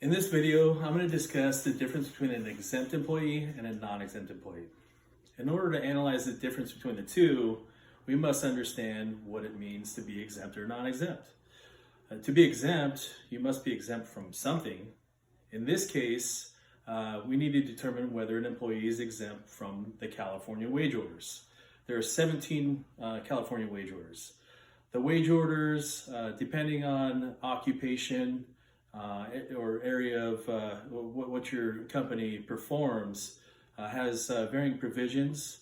In this video, I'm going to discuss the difference between an exempt employee and a non-exempt employee. In order to analyze the difference between the two, we must understand what it means to be exempt or non-exempt. To be exempt, you must be exempt from something. In this case, we need to determine whether an employee is exempt from the California wage orders. There are 17 California wage orders. The wage orders, depending on occupation, or area of what your company performs, has varying provisions,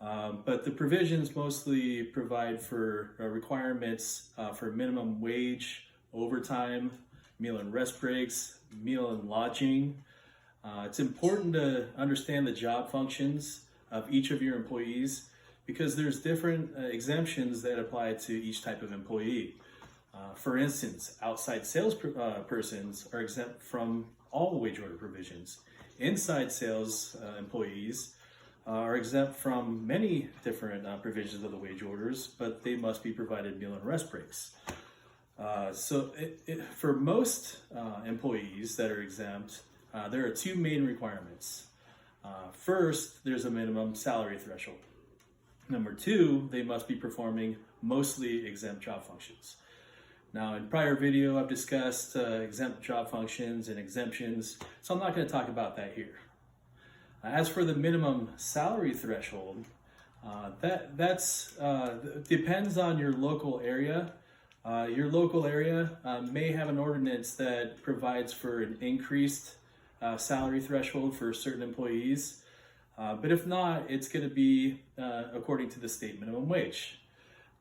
but the provisions mostly provide for requirements for minimum wage, overtime, meal and rest breaks, meal and lodging. It's important to understand the job functions of each of your employees because there's different exemptions that apply to each type of employee. For instance, outside sales persons are exempt from all wage order provisions. Inside sales employees are exempt from many different provisions of the wage orders, but they must be provided meal and rest breaks. For most employees that are exempt, there are two main requirements. First, there's a minimum salary threshold. Number two, they must be performing mostly exempt job functions. Now, in prior video, I've discussed exempt job functions and exemptions, so I'm not going to talk about that here. As for the minimum salary threshold, that depends on your local area. Your local area may have an ordinance that provides for an increased salary threshold for certain employees, but if not, it's going to be according to the state minimum wage.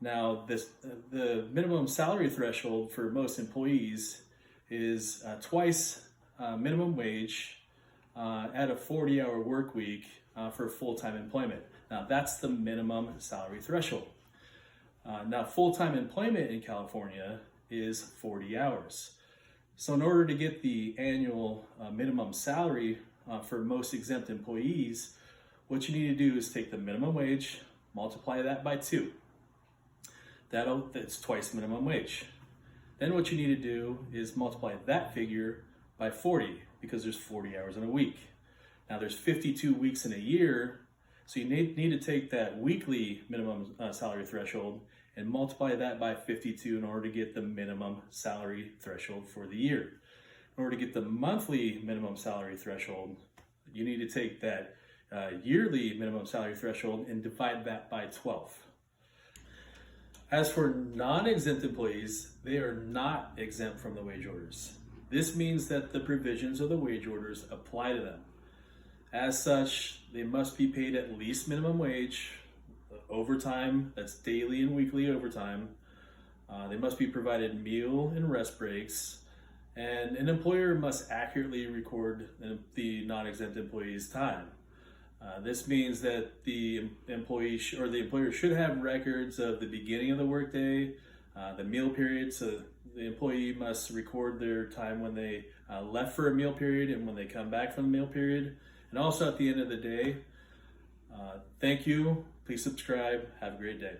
Now, the minimum salary threshold for most employees is twice minimum wage at a 40-hour work week for full-time employment. Now, that's the minimum salary threshold. Now, full-time employment in California is 40 hours. So in order to get the annual minimum salary for most exempt employees, what you need to do is take the minimum wage, multiply that by 2. That's twice minimum wage. Then what you need to do is multiply that figure by 40 because there's 40 hours in a week. Now there's 52 weeks in a year, so you need to take that weekly minimum salary threshold and multiply that by 52 in order to get the minimum salary threshold for the year. In order to get the monthly minimum salary threshold, you need to take that yearly minimum salary threshold and divide that by 12. As for non-exempt employees, they are not exempt from the wage orders. This means that the provisions of the wage orders apply to them. As such, they must be paid at least minimum wage, overtime, that's daily and weekly overtime. They must be provided meal and rest breaks, and an employer must accurately record the non-exempt employee's time. This means that the employee or the employer should have records of the beginning of the workday, the meal period, so the employee must record their time when they left for a meal period and when they come back from the meal period, and also at the end of the day. Thank you. Please subscribe. Have a great day.